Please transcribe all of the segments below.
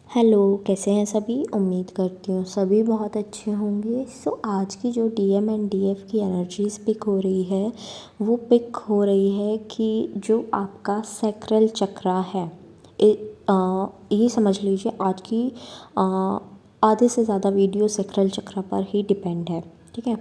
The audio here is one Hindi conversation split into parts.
हेलो, कैसे हैं सभी। उम्मीद करती हूँ सभी बहुत अच्छे होंगे। आज की जो डीएम एंड डीएफ की एनर्जीज पिक हो रही है वो पिक हो रही है कि जो आपका सैक्रल चक्रा है, ये समझ लीजिए आज की आधे से ज़्यादा वीडियो सैक्रल चक्रा पर ही डिपेंड है। ठीक है,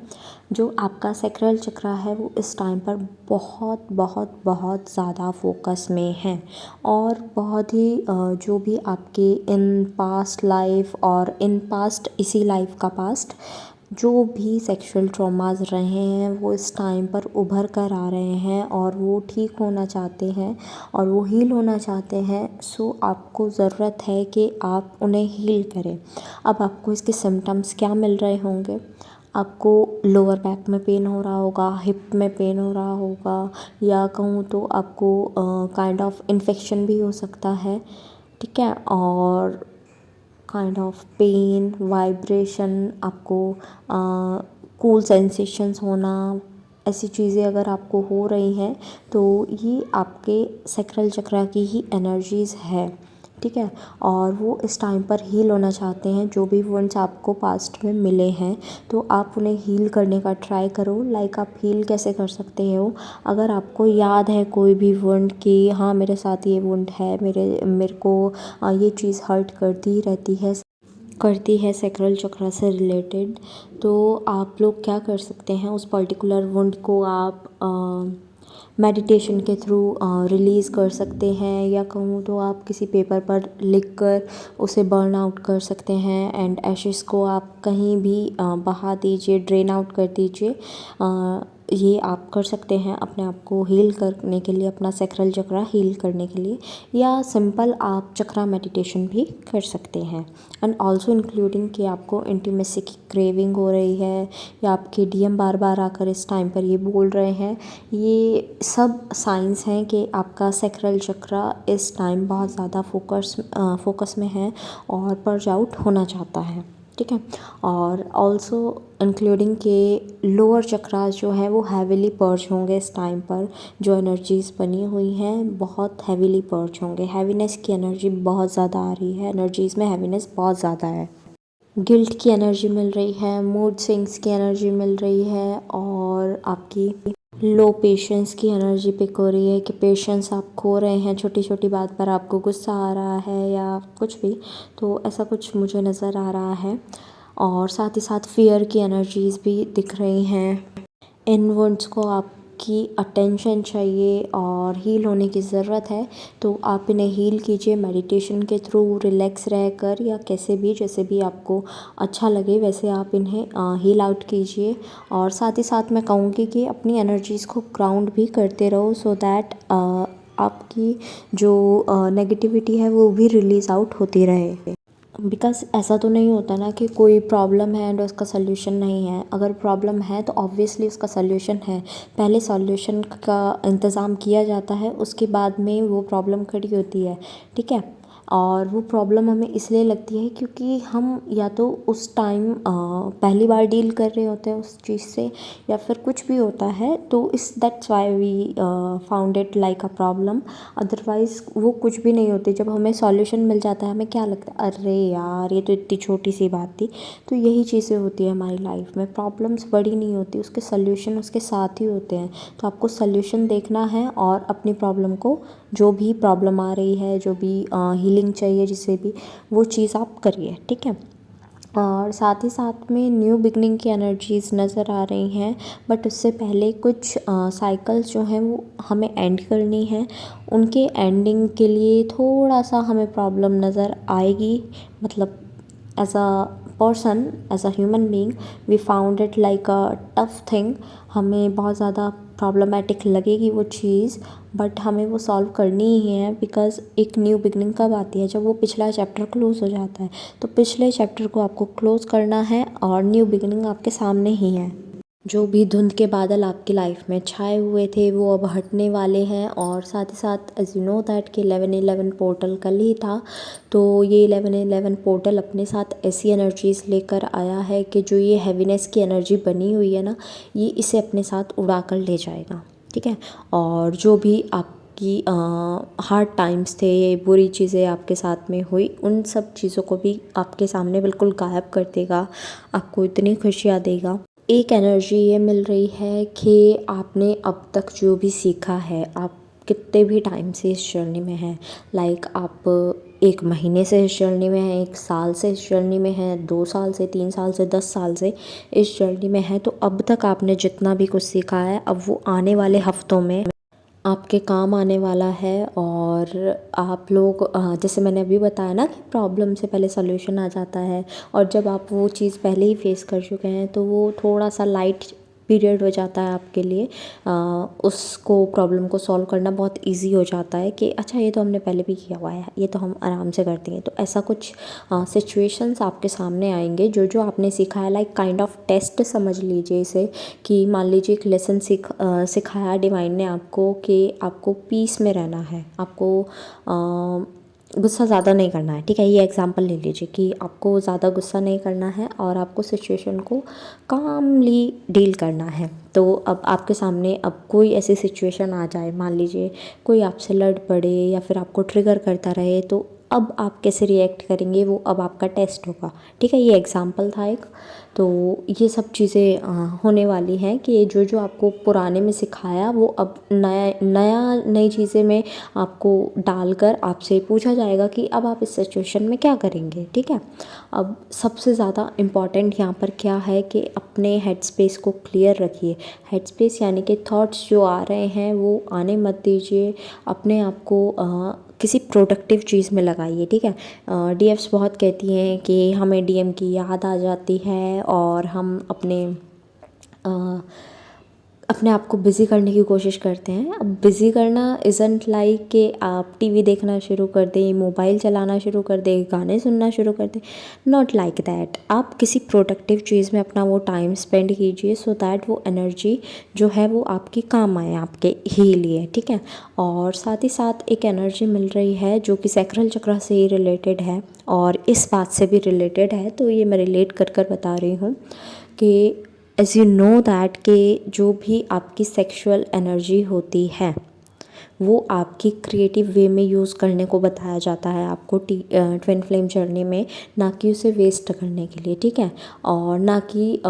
जो आपका सैक्रल चक्रा है वो इस टाइम पर बहुत बहुत बहुत ज़्यादा फोकस में है और बहुत ही जो भी आपके इन पास्ट लाइफ और इन पास्ट इसी लाइफ का पास्ट जो भी सेक्सुअल ट्रॉमास रहे हैं वो इस टाइम पर उभर कर आ रहे हैं और वो ठीक होना चाहते हैं और वो हील होना चाहते हैं। आपको ज़रूरत है कि आप उन्हें हील करें। अब आपको इसके सिम्टम्स क्या मिल रहे होंगे। आपको लोअर बैक में पेन हो रहा होगा, हिप में पेन हो रहा होगा, या कहूँ तो आपको काइंड ऑफ इन्फेक्शन भी हो सकता है। ठीक है, और काइंड ऑफ पेन, वाइब्रेशन, आपको कूल सेंसेशंस होना, ऐसी चीज़ें अगर आपको हो रही हैं तो ये आपके सैक्रल चक्रा की ही एनर्जीज़ है। ठीक है, और वो इस टाइम पर हील होना चाहते हैं। जो भी वुंड्स आपको पास्ट में मिले हैं तो आप उन्हें हील करने का ट्राई करो। आप हील कैसे कर सकते हो, अगर आपको याद है कोई भी वुंड कि हाँ मेरे साथ ये वुंड है, मेरे को ये चीज़ हर्ट करती है सैक्रल चक्रा से रिलेटेड, तो आप लोग क्या कर सकते हैं, उस पर्टिकुलर वुंड को आप मेडिटेशन के थ्रू रिलीज़ कर सकते हैं, या कहूँ तो आप किसी पेपर पर लिख कर उसे बर्न आउट कर सकते हैं एंड एशेस को आप कहीं भी बहा दीजिए, ड्रेन आउट कर दीजिए। ये आप कर सकते हैं अपने आप को हील करने के लिए, अपना सैक्रल चक्रा हील करने के लिए, या सिंपल आप चक्रा मेडिटेशन भी कर सकते हैं। एंड ऑल्सो इंक्लूडिंग कि आपको इंटीमेसी की क्रेविंग हो रही है या आपके डीएम बार बार आकर इस टाइम पर ये बोल रहे हैं, ये सब साइंस हैं कि आपका सैक्रल चक्रा इस टाइम बहुत ज़्यादा फोकस में है और पर्ज आउट होना चाहता है। ठीक है, और ऑल्सो इंक्लूडिंग के लोअर चक्रास जो है वो हैविली पर्ज होंगे इस टाइम पर। जो एनर्जीज़ बनी हुई हैं बहुत हैविली पर्ज होंगे। हैवीनेस की एनर्जी बहुत ज़्यादा आ रही है, एनर्जीज़ में हैवीनेस बहुत ज़्यादा है। गिल्ट की एनर्जी मिल रही है, मूड स्विंग्स की एनर्जी मिल रही है, और आपकी लो पेशेंस की एनर्जी पिक हो रही है कि पेशेंस आप खो रहे हैं, छोटी छोटी बात पर आपको गुस्सा आ रहा है या कुछ भी, तो ऐसा कुछ मुझे नज़र आ रहा है। और साथ ही साथ फियर की एनर्जीज़ भी दिख रही हैं। इन वुंड्स को आपकी अटेंशन चाहिए और हील होने की ज़रूरत है, तो आप इन्हें हील कीजिए मेडिटेशन के थ्रू, रिलैक्स रहकर, या कैसे भी जैसे भी आपको अच्छा लगे वैसे आप इन्हें हील आउट कीजिए। और साथ ही साथ मैं कहूँगी कि अपनी एनर्जीज़ को ग्राउंड भी करते रहो, सो दैट आपकी जो नेगेटिविटी है वो भी रिलीज़ आउट होती रहे। बिकॉज़ ऐसा तो नहीं होता ना कि कोई प्रॉब्लम है एंड उसका सल्यूशन नहीं है। अगर प्रॉब्लम है तो ऑब्वियसली उसका सल्यूशन है। पहले सॉल्यूशन का इंतज़ाम किया जाता है, उसके बाद में वो प्रॉब्लम खड़ी होती है। ठीक है, और वो प्रॉब्लम हमें इसलिए लगती है क्योंकि हम या तो उस टाइम पहली बार डील कर रहे होते हैं उस चीज़ से, या फिर कुछ भी होता है, तो इस that's why we found it like a problem. Otherwise वो कुछ भी नहीं होती। जब हमें सॉल्यूशन मिल जाता है हमें क्या लगता है, अरे यार ये तो इतनी छोटी सी बात थी। तो यही चीज़ें होती है हमारी लाइफ में, प्रॉब्लम्स बड़ी नहीं होती, उसके सल्यूशन उसके साथ ही होते हैं। तो आपको सल्यूशन देखना है और अपनी प्रॉब्लम को, जो भी प्रॉब्लम आ रही है, जो भी हीलिंग चाहिए जिसे भी, वो चीज़ आप करिए। ठीक है, और साथ ही साथ में न्यू बिगनिंग की एनर्जीज़ नज़र आ रही हैं, बट उससे पहले कुछ साइकिल्स जो हैं वो हमें एंड करनी है। उनके एंडिंग के लिए थोड़ा सा हमें प्रॉब्लम नज़र आएगी। मतलब as a person, as a human being, we found it like a tough thing. हमें बहुत ज़्यादा प्रॉब्लमेटिक लगेगी वो चीज़, बट हमें वो सॉल्व करनी ही है। बिकॉज़ एक न्यू बिगनिंग कब आती है, जब वो पिछला चैप्टर क्लोज़ हो जाता है। तो पिछले चैप्टर को आपको क्लोज़ करना है और न्यू बिगनिंग आपके सामने ही है। जो भी धुंध के बादल आपकी लाइफ में छाए हुए थे वो अब हटने वाले हैं। और साथ ही साथ एज यू नो दैट कि 11/11 पोर्टल कल ही था, तो ये 11/11 पोर्टल अपने साथ ऐसी एनर्जीज़ लेकर आया है कि जो ये हैवीनेस की एनर्जी बनी हुई है ना, ये इसे अपने साथ उड़ा कर ले जाएगा। ठीक है, और जो भी आप आपकी हार्ड टाइम्स थे, बुरी चीज़ें आपके साथ में हुई, उन सब चीज़ों को भी आपके सामने बिल्कुल गायब कर देगा, आपको इतनी खुशियाँ देगा। एक एनर्जी ये मिल रही है कि आपने अब तक जो भी सीखा है, आप कितने भी टाइम से इस जर्नी में हैं, लाइक आप 1 महीने से इस जर्नी में हैं, 1 साल से इस जर्नी में हैं, 2 साल से, 3 साल से, 10 साल से इस जर्नी में हैं, तो अब तक आपने जितना भी कुछ सीखा है, अब वो आने वाले हफ्तों में आपके काम आने वाला है। और आप लोग जैसे मैंने अभी बताया ना कि प्रॉब्लम से पहले सॉल्यूशन आ जाता है, और जब आप वो चीज़ पहले ही फेस कर चुके हैं तो वो थोड़ा सा लाइट पीरियड हो जाता है आपके लिए। उसको प्रॉब्लम को सॉल्व करना बहुत इजी हो जाता है कि अच्छा ये तो हमने पहले भी किया हुआ है, ये तो हम आराम से करते हैं। तो ऐसा कुछ सिचुएशंस आपके सामने आएंगे जो जो आपने सीखा है, लाइक काइंड ऑफ टेस्ट समझ लीजिए इसे, कि मान लीजिए एक लेसन सिखाया डिवाइन ने आपको कि आपको पीस में रहना है, आपको गुस्सा ज़्यादा नहीं करना है, ठीक है। ये एग्जांपल ले लीजिए कि आपको ज़्यादा गुस्सा नहीं करना है और आपको सिचुएशन को कामली डील करना है। तो अब आपके सामने अब कोई ऐसी सिचुएशन आ जाए, मान लीजिए कोई आपसे लड़ पड़े या फिर आपको ट्रिगर करता रहे, तो अब आप कैसे रिएक्ट करेंगे, वो अब आपका टेस्ट होगा, ठीक है। ये एग्जांपल था एक। तो ये सब चीज़ें होने वाली हैं कि जो जो आपको पुराने में सिखाया वो अब नई चीज़ें में आपको डालकर आपसे पूछा जाएगा कि अब आप इस सिचुएशन में क्या करेंगे, ठीक है। अब सबसे ज़्यादा इम्पॉर्टेंट यहाँ पर क्या है कि अपने हेड स्पेस को क्लियर रखिए। हेड स्पेस यानी कि थॉट्स जो आ रहे हैं वो आने मत दीजिए, अपने आप को किसी प्रोडक्टिव चीज़ में लगाइए, ठीक है। डीएफ्स बहुत कहती हैं कि हमें डीएम की याद आ जाती है और हम अपने आप को बिज़ी करने की कोशिश करते हैं। अब बिज़ी करना इज़न्ट लाइक कि आप टीवी देखना शुरू कर दें, मोबाइल चलाना शुरू कर दें, गाने सुनना शुरू कर दें, नॉट लाइक दैट। आप किसी प्रोडक्टिव चीज़ में अपना वो टाइम स्पेंड कीजिए सो दैट वो एनर्जी जो है वो आपकी काम आए, आपके ही लिए, ठीक है। और साथ ही साथ एक एनर्जी मिल रही है जो कि सैक्रल चक्र से ही रिलेटेड है और इस बात से भी रिलेटेड है, तो ये मैं रिलेट कर कर बता रही हूँ कि एज़ यू नो दैट कि जो भी आपकी सेक्सुअल एनर्जी होती है वो आपकी क्रिएटिव वे में यूज़ करने को बताया जाता है आपको ट्विन फ्लेम जर्नी में, ना कि उसे वेस्ट करने के लिए, ठीक है। और ना कि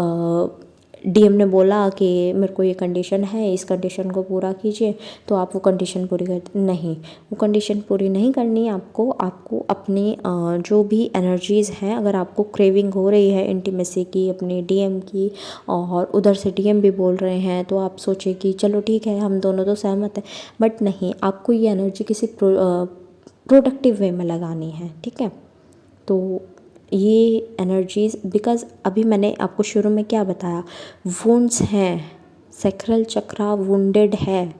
डीएम ने बोला कि मेरे को ये कंडीशन है, इस कंडीशन को पूरा कीजिए, तो आप वो कंडीशन पूरी कर नहीं, वो कंडीशन पूरी नहीं करनी है आपको। आपको अपनी जो भी एनर्जीज़ हैं, अगर आपको क्रेविंग हो रही है इंटीमेसी की, अपने डीएम की, और उधर से डीएम भी बोल रहे हैं, तो आप सोचिए कि चलो ठीक है हम दोनों तो सहमत हैं, बट नहीं, आपको ये एनर्जी किसी प्रोडक्टिव वे में लगानी है, ठीक है। तो ये एनर्जीज़, बिकॉज़ अभी मैंने आपको शुरू में क्या बताया, वुंड्स हैं, सैक्रल चक्रा वुंडेड है,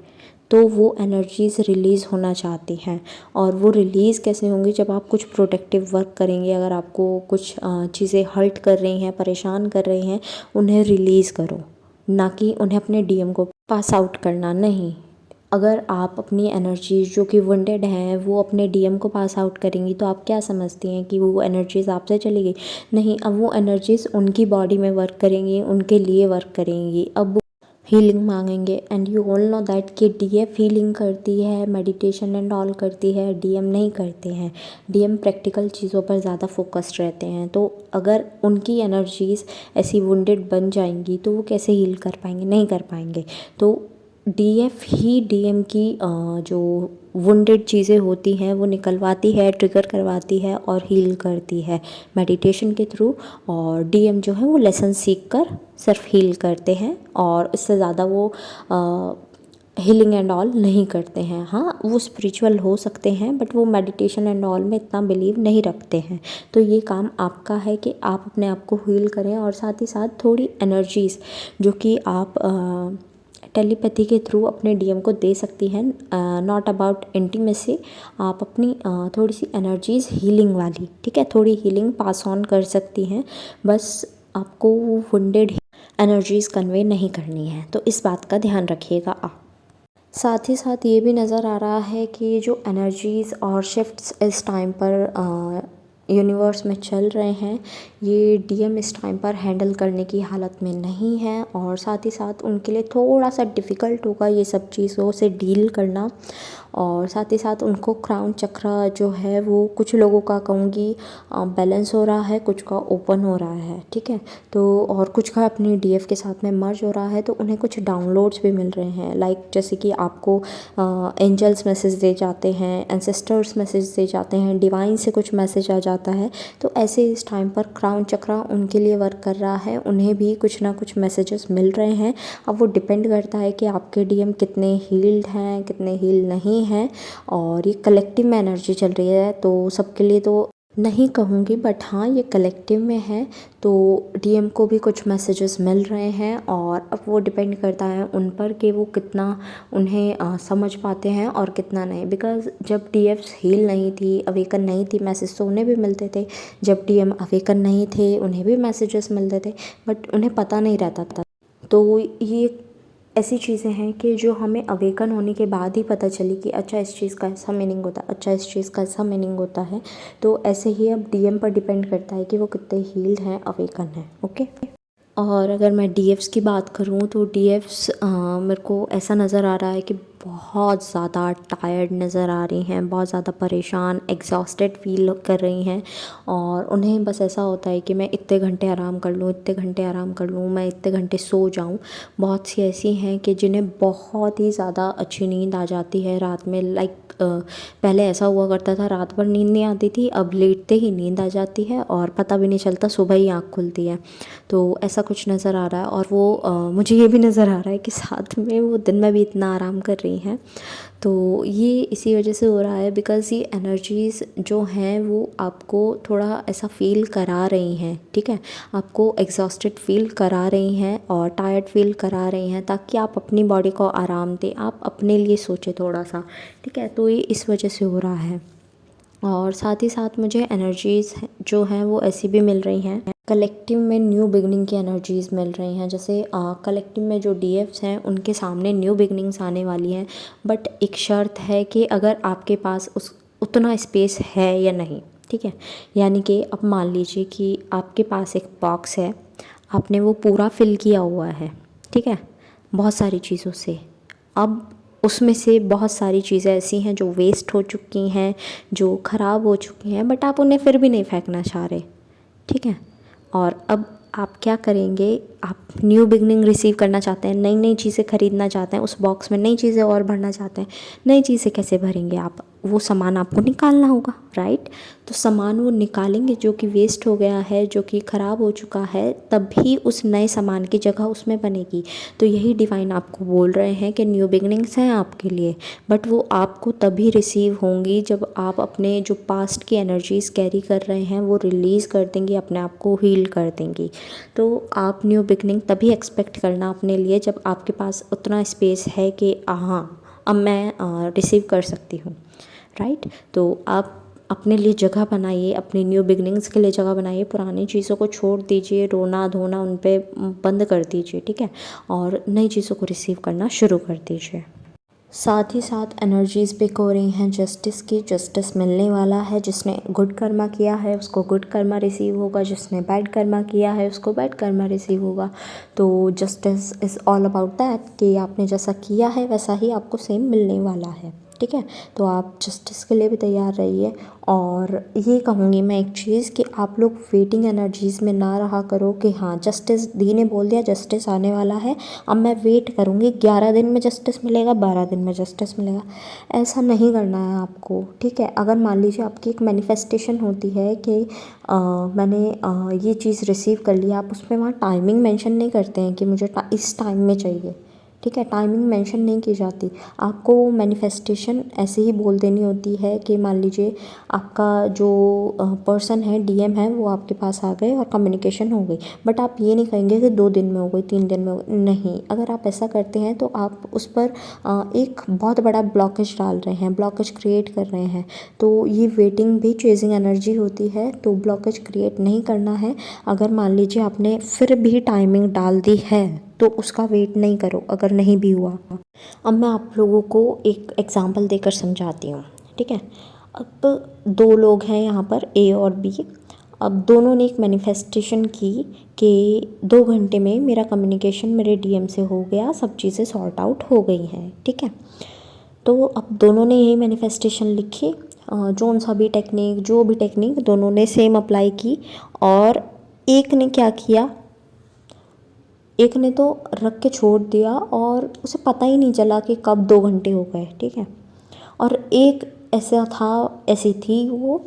तो वो एनर्जीज़ रिलीज़ होना चाहती हैं। और वो रिलीज़ कैसे होंगी, जब आप कुछ प्रोडक्टिव वर्क करेंगे। अगर आपको कुछ चीज़ें हर्ट कर रही हैं, परेशान कर रही हैं, उन्हें रिलीज़ करो, ना कि उन्हें अपने डीएम को पास आउट करना नहीं। अगर आप अपनी एनर्जीज़ जो कि वुंडेड हैं वो अपने डीएम को पास आउट करेंगी, तो आप क्या समझती हैं कि वो एनर्जीज़ आपसे चली गई? नहीं, अब वो एनर्जीज़ उनकी बॉडी में वर्क करेंगी, उनके लिए वर्क करेंगी, अब वो हीलिंग मांगेंगे। And you all know that कि डीएफ हीलिंग करती है, मेडिटेशन एंड ऑल करती है, डीएम नहीं करते हैं। डीएम प्रैक्टिकल चीज़ों पर ज़्यादा फोकस्ड रहते हैं। तो अगर उनकी एनर्जीज़ ऐसी वुंडेड बन जाएंगी तो वो कैसे हील कर पाएंगे? नहीं कर पाएंगे। तो डीएफ ही डीएम की जो वुंडेड चीज़ें होती हैं वो निकलवाती है, ट्रिगर करवाती है और हील करती है मेडिटेशन के थ्रू। और डीएम जो है वो लेसन सीख कर सिर्फ हील करते हैं और इससे ज़्यादा वो हीलिंग एंड ऑल नहीं करते हैं। हाँ, वो स्पिरिचुअल हो सकते हैं बट वो मेडिटेशन एंड ऑल में इतना बिलीव नहीं रखते हैं। तो ये काम आपका है कि आप अपने आप को हील करें और साथ ही साथ थोड़ी एनर्जीज़ जो कि आप टेलीपैथी के थ्रू अपने डीएम को दे सकती हैं, नॉट अबाउट इंटीमेसी। आप अपनी थोड़ी सी एनर्जीज़ हीलिंग वाली, ठीक है, थोड़ी हीलिंग पास ऑन कर सकती हैं, बस आपको वो वुंडेड एनर्जीज़ कन्वे नहीं करनी है। तो इस बात का ध्यान रखिएगा आप। साथ ही साथ ये भी नज़र आ रहा है कि जो एनर्जीज़ और शिफ्ट्स इस टाइम पर यूनिवर्स में चल रहे हैं, ये डीएम इस टाइम पर हैंडल करने की हालत में नहीं है और साथ ही साथ उनके लिए थोड़ा सा डिफ़िकल्ट होगा ये सब चीज़ों से डील करना। और साथ ही साथ उनको क्राउन चक्र जो है वो कुछ लोगों का कहूँगी बैलेंस हो रहा है, कुछ का ओपन हो रहा है, ठीक है। तो और कुछ का अपनी डीएफ के साथ में मर्ज हो रहा है, तो उन्हें कुछ डाउनलोड्स भी मिल रहे हैं, लाइक जैसे कि आपको एंजल्स मैसेज दे जाते हैं, एंसेस्टर्स मैसेज दे जाते हैं, डिवाइन से कुछ मैसेज आ जाता है। तो ऐसे इस टाइम पर क्राउन चक्र उनके लिए वर्क कर रहा है, उन्हें भी कुछ ना कुछ मैसेजेस मिल रहे हैं। अब वो डिपेंड करता है कि आपके डीएम कितने हील्ड हैं, कितने हील नहीं हैं। और ये कलेक्टिव में एनर्जी चल रही है, तो सबके लिए तो नहीं कहूँगी, बट हाँ ये कलेक्टिव में है। तो डीएम को भी कुछ मैसेजेस मिल रहे हैं, और अब वो डिपेंड करता है उन पर कि वो कितना उन्हें समझ पाते हैं और कितना नहीं। बिकॉज़ जब डीएफ्स हील नहीं थी, अवेकन नहीं थी, मैसेज तो उन्हें भी मिलते थे। जब डीएम अवेकन नहीं थे, उन्हें भी मैसेजेस मिलते थे, बट उन्हें पता नहीं रहता था। तो ये ऐसी चीज़ें हैं कि जो हमें अवेकन होने के बाद ही पता चली कि अच्छा इस चीज़ का ऐसा मीनिंग होता है, अच्छा इस चीज़ का ऐसा मीनिंग होता है। तो ऐसे ही अब डीएम पर डिपेंड करता है कि वो कितने हील्ड हैं, अवेकन हैं, ओके। और अगर मैं डीएफ्स की बात करूँ तो डीएफ्स मेरे को ऐसा नज़र आ रहा है कि बहुत ज़्यादा टायर्ड नज़र आ रही हैं, बहुत ज़्यादा परेशान, एग्जॉस्टेड फील कर रही हैं। और उन्हें बस ऐसा होता है कि मैं इतने घंटे आराम कर लूँ, इतने घंटे आराम कर लूँ, मैं इतने घंटे सो जाऊँ। बहुत सी ऐसी हैं कि जिन्हें बहुत ही ज़्यादा अच्छी नींद आ जाती है रात में, लाइक पहले ऐसा हुआ करता था रात भर नींद नहीं आती थी, अब लेटते ही नींद आ जाती है और पता भी नहीं चलता, सुबह ही आँख खुलती है। तो ऐसा कुछ नज़र आ रहा है। और वो मुझे ये भी नज़र आ रहा है कि साथ में वो दिन में भी इतना आराम कर रही हैं। तो ये इसी वजह से हो रहा है, बिकॉज़ ये एनर्जीज़ जो हैं वो आपको थोड़ा ऐसा फ़ील करा रही हैं, ठीक है। आपको एग्जॉस्टेड फ़ील करा रही हैं और टायर्ड फ़ील करा रही हैं, ताकि आप अपनी बॉडी को आराम दें, आप अपने लिए सोचें थोड़ा सा, ठीक है। तो ये इस वजह से हो रहा है। और साथ ही साथ मुझे एनर्जीज़ जो हैं वो ऐसी भी मिल रही हैं, कलेक्टिव में न्यू बिगनिंग की एनर्जीज़ मिल रही हैं। जैसे कलेक्टिव में जो डीएफ्स हैं उनके सामने न्यू बिगनिंग्स आने वाली हैं, बट एक शर्त है कि अगर आपके पास उस उतना स्पेस है या नहीं, ठीक है। यानी कि अब मान लीजिए कि आपके पास एक बॉक्स है, आपने वो पूरा फिल किया हुआ है, ठीक है, बहुत सारी चीज़ों से। अब उसमें से बहुत सारी चीज़ें ऐसी हैं जो वेस्ट हो चुकी हैं, जो ख़राब हो चुकी हैं, बट आप उन्हें फिर भी नहीं फेंकना चाह रहे, ठीक है। और अब आप क्या करेंगे, आप न्यू बिगनिंग रिसीव करना चाहते हैं, नई नई चीज़ें ख़रीदना चाहते हैं, उस बॉक्स में नई चीज़ें और भरना चाहते हैं। नई चीज़ें कैसे भरेंगे आप, वो सामान आपको निकालना होगा, राइट। तो सामान वो निकालेंगे जो कि वेस्ट हो गया है, जो कि ख़राब हो चुका है, तभी उस नए सामान की जगह उसमें बनेगी। तो यही डिवाइन आपको बोल रहे हैं कि न्यू बिगनिंग्स हैं आपके लिए, बट वो आपको तभी रिसीव होंगी जब आप अपने जो पास्ट की एनर्जीज़ कैरी कर रहे हैं वो रिलीज़ कर देंगी, अपने आप को हील कर देंगी। तो आप न्यू बिगनिंग तभी एक्सपेक्ट करना अपने लिए जब आपके पास उतना स्पेस है कि हाँ अब मैं रिसीव कर सकती हूँ, राइट। तो आप अपने लिए जगह बनाइए, अपनी न्यू बिगनिंग्स के लिए जगह बनाइए, पुरानी चीज़ों को छोड़ दीजिए, रोना धोना उन पे बंद कर दीजिए, ठीक है। और नई चीज़ों को रिसीव करना शुरू कर दीजिए। साथ ही साथ एनर्जीज़ पिक हो रही हैं जस्टिस की, जस्टिस मिलने वाला है। जिसने गुड कर्मा किया है उसको गुड कर्मा रिसीव होगा, जिसने बैड कर्मा किया है उसको बैड कर्मा रिसीव होगा। तो justice is all about that कि आपने जैसा किया है वैसा ही आपको सेम मिलने वाला है, ठीक है। तो आप जस्टिस के लिए भी तैयार रहिए। और ये कहूँगी मैं एक चीज़ कि आप लोग वेटिंग एनर्जीज़ में ना रहा करो कि हाँ जस्टिस दी ने बोल दिया जस्टिस आने वाला है, अब मैं वेट करूँगी 11 दिन में जस्टिस मिलेगा, 12 दिन में जस्टिस मिलेगा। ऐसा नहीं करना है आपको, ठीक है। अगर मान लीजिए आपकी एक मैनिफेस्टेशन होती है कि मैंने ये चीज़ रिसीव कर लिया, आप उसमें वहाँ टाइमिंग मेंशन नहीं करते हैं कि मुझे इस टाइम में चाहिए, ठीक है। टाइमिंग मेंशन नहीं की जाती। आपको मैनिफेस्टेशन ऐसे ही बोल देनी होती है कि मान लीजिए आपका जो पर्सन है, डीएम है, वो आपके पास आ गए और कम्युनिकेशन हो गई, बट आप ये नहीं कहेंगे कि 2 दिन में हो गई, 3 दिन में हो गई, नहीं। अगर आप ऐसा करते हैं तो आप उस पर एक बहुत बड़ा ब्लॉकेज डाल रहे हैं, ब्लॉकेज क्रिएट कर रहे हैं। तो ये वेटिंग भी चेजिंग एनर्जी होती है, तो ब्लॉकेज क्रिएट नहीं करना है। अगर मान लीजिए आपने फिर भी टाइमिंग डाल दी है तो उसका वेट नहीं करो, अगर नहीं भी हुआ। अब मैं आप लोगों को एक एग्ज़ाम्पल देकर समझाती हूँ, ठीक है। अब 2 लोग हैं यहाँ पर, ए और बी। अब दोनों ने एक मैनिफेस्टेशन की कि 2 घंटे में मेरा कम्युनिकेशन मेरे डीएम से हो गया, सब चीज़ें सॉर्ट आउट हो गई हैं, ठीक है। तो अब दोनों ने यही मैनिफेस्टेशन लिखी, जो भी टेक्निक दोनों ने सेम अप्लाई की। और एक ने क्या किया, एक ने तो रख के छोड़ दिया और उसे पता ही नहीं चला कि कब 2 घंटे हो गए, ठीक है। और एक ऐसी थी वो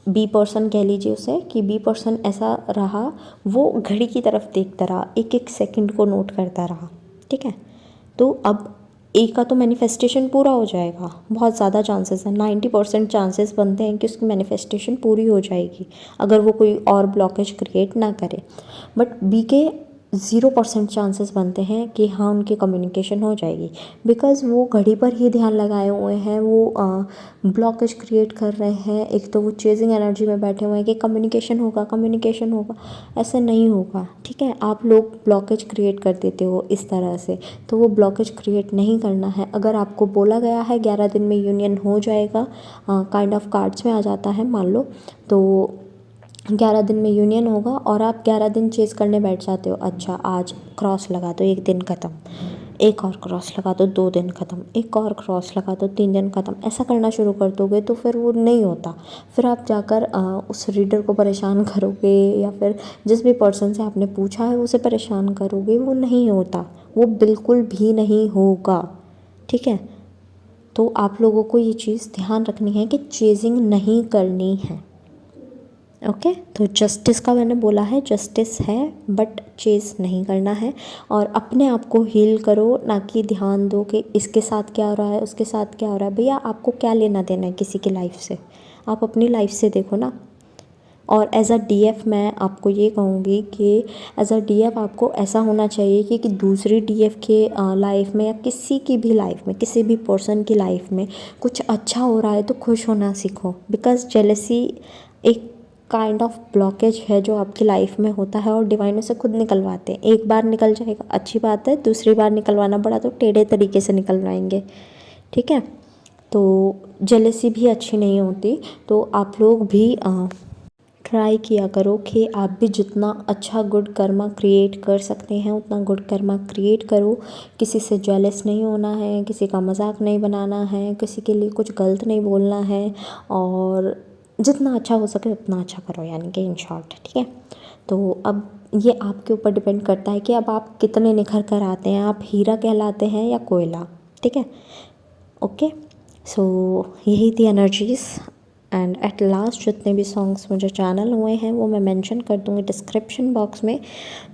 बी पर्सन कह लीजिए उसे, कि बी पर्सन ऐसा रहा, वो घड़ी की तरफ देखता रहा, एक एक सेकंड को नोट करता रहा, ठीक है। तो अब ए का तो मैनिफेस्टेशन पूरा हो जाएगा, बहुत ज़्यादा चांसेस हैं, 90% चांसेस बनते हैं कि उसकी मैनिफेस्टेशन पूरी हो जाएगी अगर वो कोई और ब्लॉकेज क्रिएट ना करे। बट बी के 0% चांसेस बनते हैं कि हाँ उनकी कम्युनिकेशन हो जाएगी, बिकॉज़ वो घड़ी पर ही ध्यान लगाए हुए हैं, वो ब्लॉकेज क्रिएट कर रहे हैं। एक तो वो चेजिंग एनर्जी में बैठे हुए हैं कि कम्युनिकेशन होगा, ऐसा नहीं होगा, ठीक है। आप लोग ब्लॉकेज क्रिएट कर देते हो इस तरह से, तो वो ब्लॉकेज क्रिएट नहीं करना है। अगर आपको बोला गया है 11 दिन में यूनियन हो जाएगा, काइंड ऑफ कार्ड्स में आ जाता है मान लो, तो 11 दिन में यूनियन होगा और आप 11 दिन चेज़ करने बैठ जाते हो। अच्छा आज क्रॉस लगा दो, 1 दिन ख़त्म, एक और क्रॉस लगा दो, 2 दिन ख़त्म, एक और क्रॉस लगा दो, 3 दिन ख़त्म, ऐसा करना शुरू कर दोगे तो फिर वो नहीं होता। फिर आप जाकर उस रीडर को परेशान करोगे या फिर जिस भी पर्सन से आपने पूछा है उसे परेशान करोगे, वो नहीं होता, वो बिल्कुल भी नहीं होगा, ठीक है। तो आप लोगों को ये चीज़ ध्यान रखनी है कि चेजिंग नहीं करनी है, ओके। तो जस्टिस का मैंने बोला है, जस्टिस है बट चेज़ नहीं करना है। और अपने आप को हील करो, ना कि ध्यान दो कि इसके साथ क्या हो रहा है, उसके साथ क्या हो रहा है। भैया आपको क्या लेना देना है किसी की लाइफ से, आप अपनी लाइफ से देखो ना। और एज अ डीएफ मैं आपको ये कहूँगी कि एज अ डीएफ आपको ऐसा होना चाहिए कि दूसरी डीएफ के लाइफ में या किसी की भी लाइफ में, किसी भी पर्सन की लाइफ में कुछ अच्छा हो रहा है तो खुश होना सीखो। बिकॉज जेलसी एक काइंड ऑफ ब्लॉकेज है जो आपकी लाइफ में होता है और डिवाइन उसे खुद निकलवाते हैं। एक बार निकल जाएगा अच्छी बात है, दूसरी बार निकलवाना पड़ा तो टेढ़े तरीके से निकलवाएंगे, ठीक है। तो जेलसी भी अच्छी नहीं होती। तो आप लोग भी ट्राई किया करो कि आप भी जितना अच्छा गुड कर्मा क्रिएट कर सकते हैं उतना गुड कर्मा क्रिएट करो। किसी से जेलस नहीं होना है, किसी का मजाक नहीं बनाना है, किसी के लिए कुछ गलत नहीं बोलना है, और जितना अच्छा हो सके उतना अच्छा करो, यानी कि इन शॉर्ट, ठीक है। तो अब ये आपके ऊपर डिपेंड करता है कि अब आप कितने निखर कर आते हैं, आप हीरा कहलाते हैं या कोयला, ठीक है। ओके, सो यही थी एनर्जीज़। एंड एट लास्ट जितने भी सॉन्ग्स मुझे चैनल हुए हैं वो मैं मेंशन कर दूँगी डिस्क्रिप्शन बॉक्स में,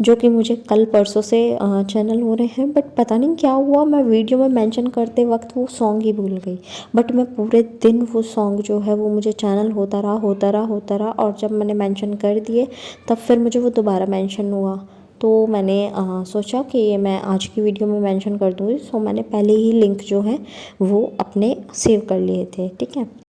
जो कि मुझे कल परसों से चैनल हो रहे हैं। बट पता नहीं क्या हुआ, मैं वीडियो में मेंशन करते वक्त वो सॉन्ग ही भूल गई। बट मैं पूरे दिन वो सॉन्ग जो है वो मुझे चैनल होता रहा, और जब मैंने मेंशन कर दिए तब फिर मुझे वो दोबारा मेंशन हुआ। तो मैंने सोचा कि ये मैं आज की वीडियो में मेंशन कर दूँगी। सो मैंने पहले ही लिंक जो है वो अपने सेव कर लिए थे, ठीक है।